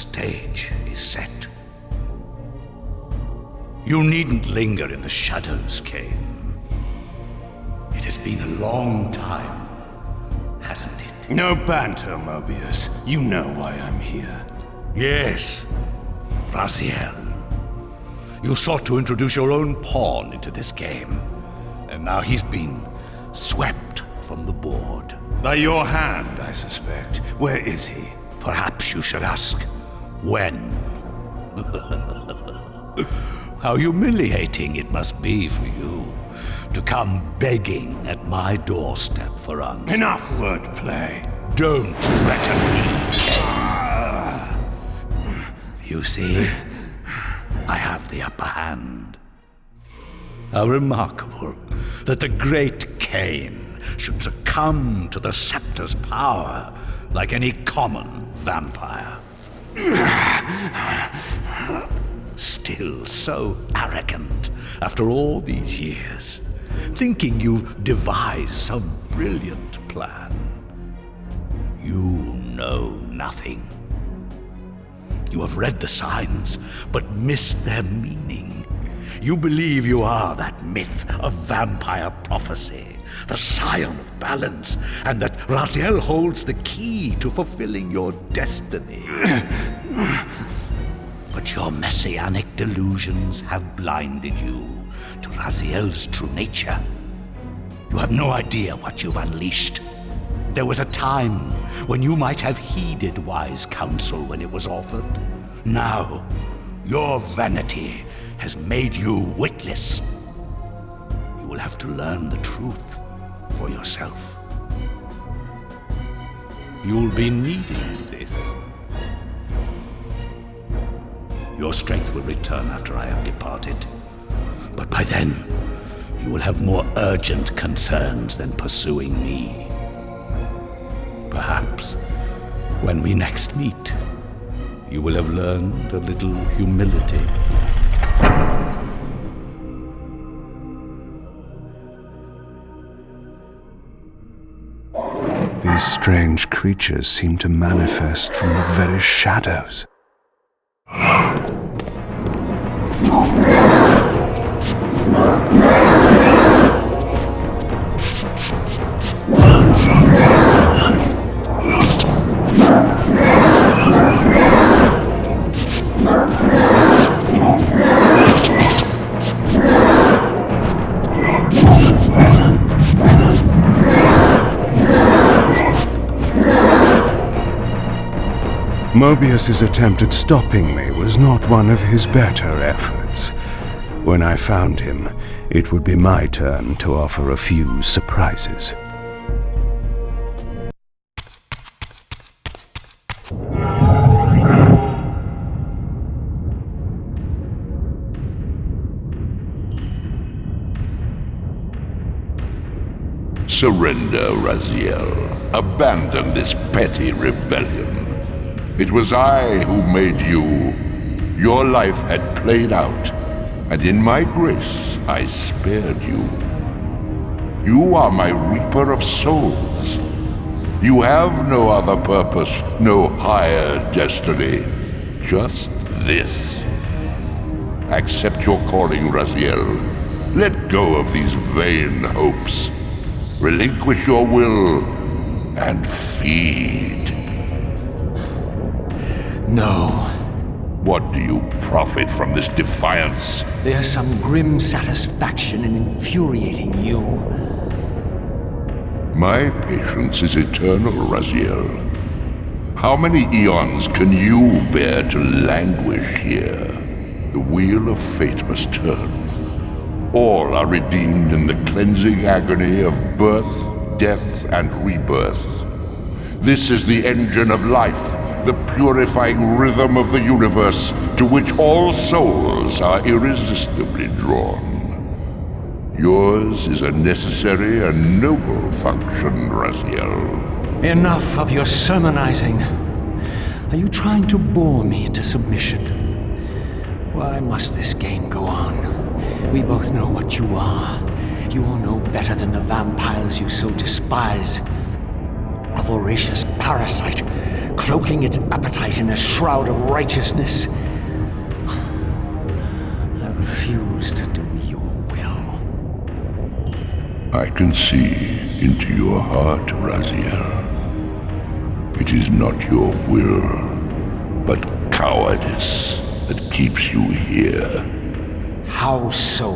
stage is set. You needn't linger in the shadows, Kain. It has been a long time, hasn't it? No banter, Mobius. You know why I'm here. Yes, Raziel. You sought to introduce your own pawn into this game, and now he's been swept from the board. By your hand, I suspect. Where is he? Perhaps you should ask, when? How humiliating it must be for you to come begging at my doorstep for answers. Enough wordplay. Don't threaten me, Kain. You see, I have the upper hand. How remarkable that the great Kain should succumb to the scepter's power like any common vampire. Still so arrogant after all these years, thinking you've devised some brilliant plan. You know nothing. You have read the signs, but missed their meaning. You believe you are that myth of vampire prophecy, the scion of balance, and that Raziel holds the key to fulfilling your destiny. But your messianic delusions have blinded you to Raziel's true nature. You have no idea what you've unleashed. There was a time when you might have heeded wise counsel when it was offered. Now, your vanity has made you witless. You will have to learn the truth for yourself. You'll be needing this. Your strength will return after I have departed. But by then, you will have more urgent concerns than pursuing me. Perhaps, when we next meet, you will have learned a little humility. These strange creatures seem to manifest from the very shadows. Mobius's attempt at stopping me was not one of his better efforts. When I found him, it would be my turn to offer a few surprises. Surrender, Raziel. Abandon this petty rebellion. It was I who made you. Your life had played out, and in my grace, I spared you. You are my reaper of souls. You have no other purpose, no higher destiny. Just this. Accept your calling, Raziel. Let go of these vain hopes. Relinquish your will, and feed. No. What do you profit from this defiance? There's some grim satisfaction in infuriating you. My patience is eternal, Raziel. How many eons can you bear to languish here? The wheel of fate must turn. All are redeemed in the cleansing agony of birth, death, and rebirth. This is the engine of life, the purifying rhythm of the universe to which all souls are irresistibly drawn. Yours is a necessary and noble function, Raziel. Enough of your sermonizing. Are you trying to bore me into submission? Why must this game go on? We both know what you are. You are no better than the vampires you so despise. A voracious parasite, cloaking its appetite in a shroud of righteousness. I refuse to do your will. I can see into your heart, Raziel. It is not your will, but cowardice that keeps you here. How so?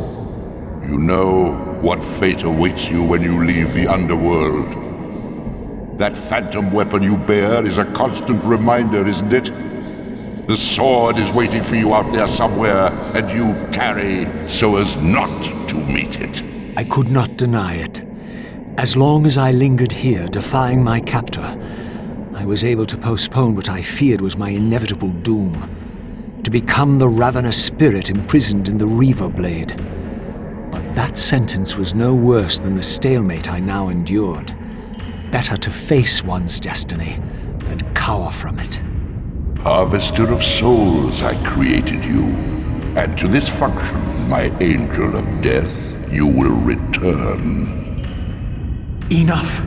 You know what fate awaits you when you leave the underworld. That phantom weapon you bear is a constant reminder, isn't it? The sword is waiting for you out there somewhere, and you tarry so as not to meet it. I could not deny it. As long as I lingered here, defying my captor, I was able to postpone what I feared was my inevitable doom. To become the ravenous spirit imprisoned in the Reaver Blade. But that sentence was no worse than the stalemate I now endured. Better to face one's destiny than cower from it. Harvester of souls, I created you. And to this function, my angel of death, you will return. Enough.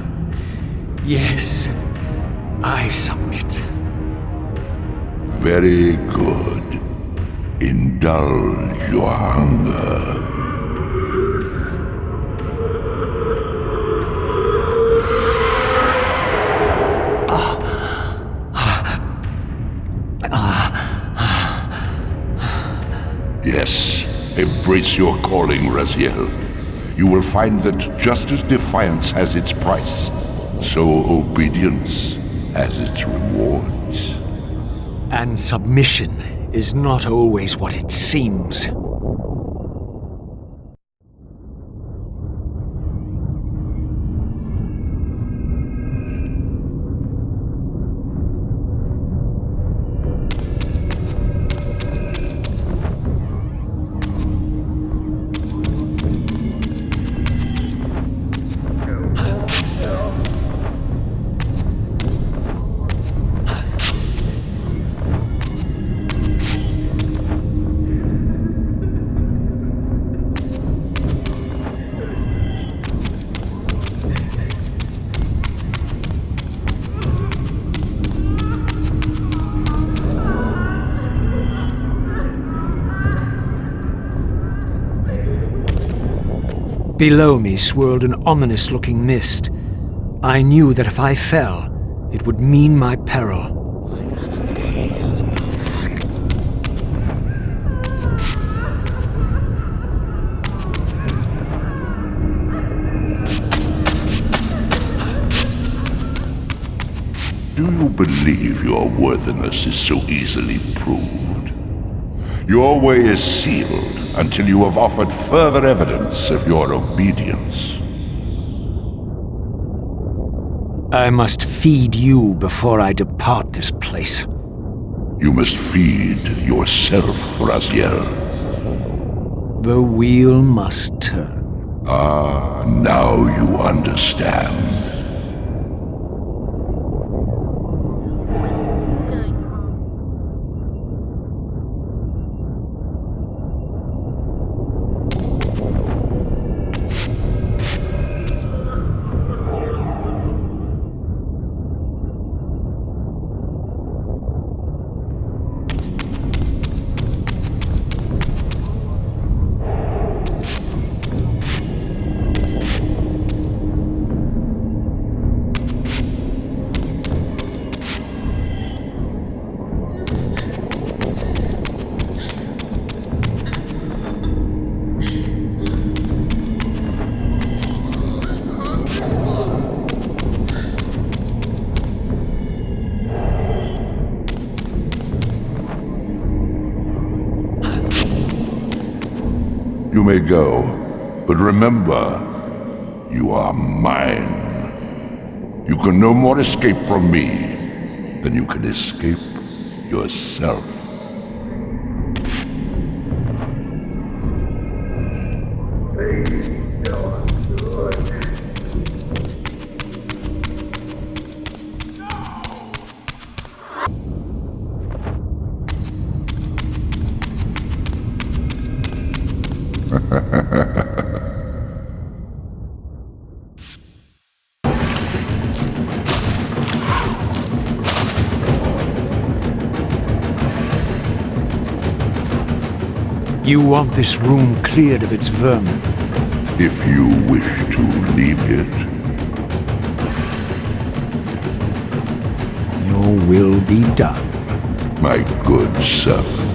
Yes, I submit. Very good. Indulge your hunger. Yes, embrace your calling, Raziel. You will find that just as defiance has its price, so obedience has its rewards. And submission is not always what it seems. Below me swirled an ominous-looking mist. I knew that if I fell, it would mean my peril. Do you believe your worthiness is so easily proved? Your way is sealed until you have offered further evidence of your obedience. I must feed you before I depart this place. You must feed yourself, Raziel. The wheel must turn. Ah, now you understand. You may go, but remember, you are mine. You can no more escape from me than you can escape yourself. You want this room cleared of its vermin? If you wish to leave it, Your will be done. my good servant.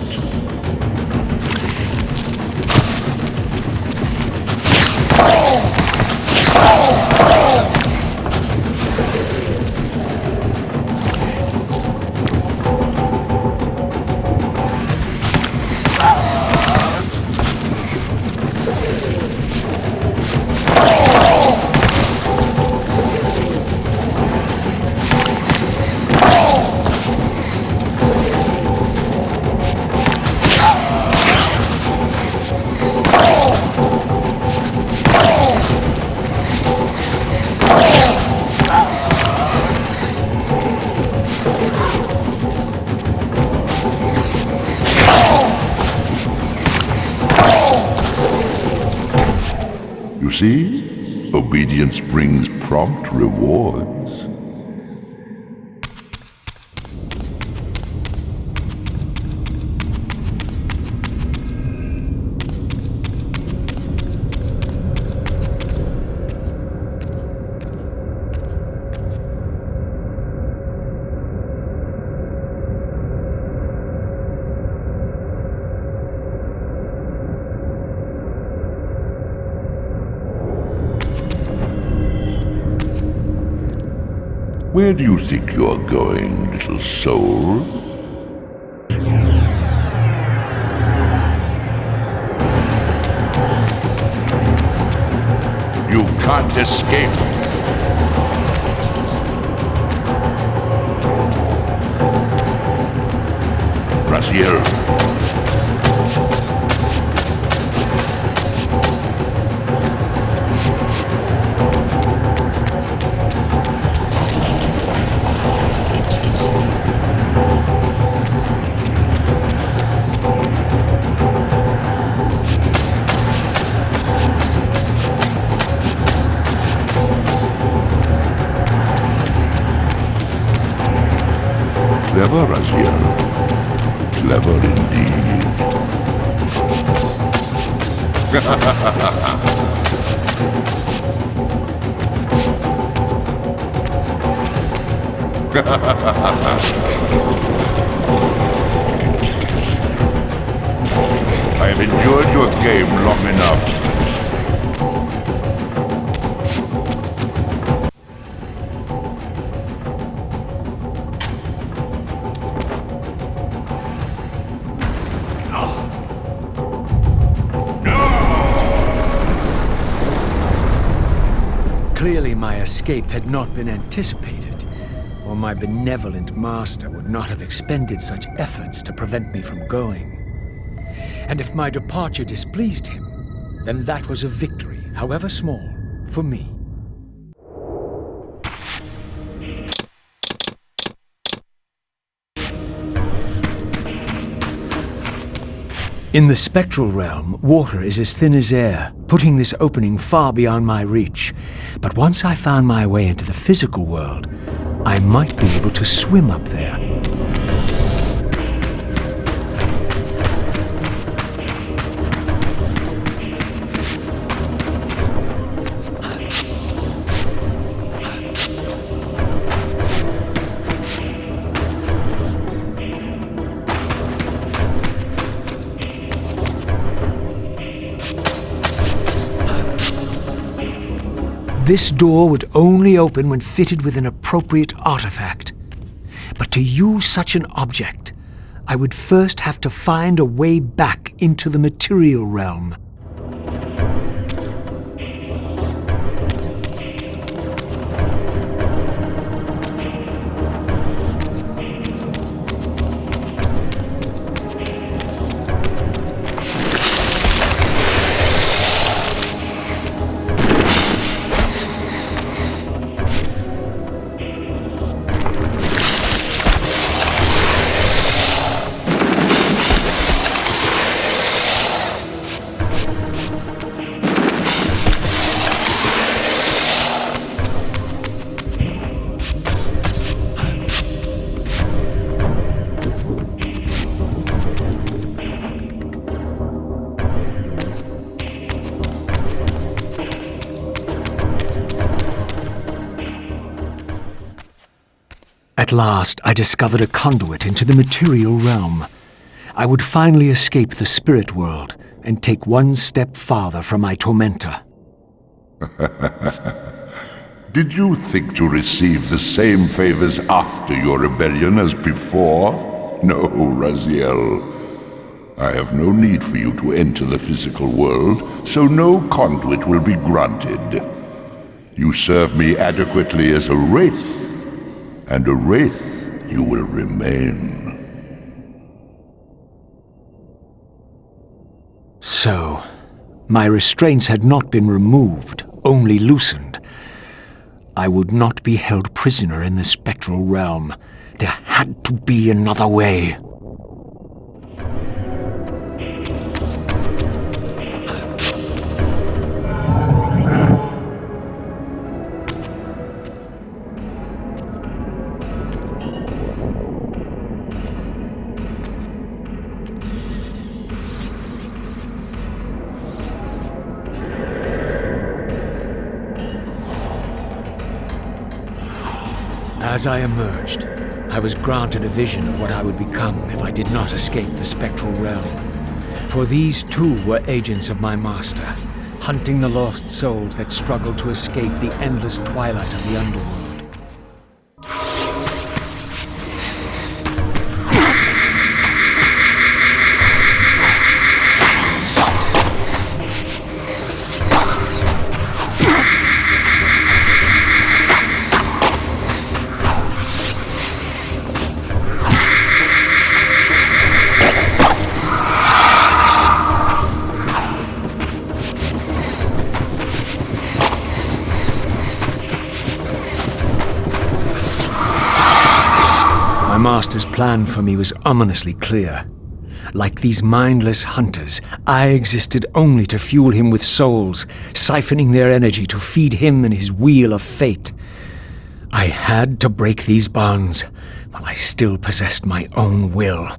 You see? Obedience brings prompt rewards. Where do you think you're going, little soul? You can't escape. Raziel. Clever, Raziel. Clever indeed. I have enjoyed your game long enough. Clearly my escape had not been anticipated, or my benevolent master would not have expended such efforts to prevent me from going. And if my departure displeased him, then that was a victory, however small, for me. In the spectral realm, water is as thin as air, putting this opening far beyond my reach. But once I found my way into the physical world, I might be able to swim up there. This door would only open when fitted with an appropriate artifact. But to use such an object, I would first have to find a way back into the material realm. At last, I discovered a conduit into the material realm. I would finally escape the spirit world and take one step farther from my tormentor. Did you think to receive the same favors after your rebellion as before? No, Raziel. I have no need for you to enter the physical world, so no conduit will be granted. You serve me adequately as a wraith, and a wraith you will remain. So, my restraints had not been removed, only loosened. I would not be held prisoner in the spectral realm. There had to be another way. As I emerged, I was granted a vision of what I would become if I did not escape the spectral realm. For these too were agents of my master, hunting the lost souls that struggled to escape the endless twilight of the underworld. My master's plan for me was ominously clear. Like these mindless hunters, I existed only to fuel him with souls, siphoning their energy to feed him and his wheel of fate. I had to break these bonds, while I still possessed my own will.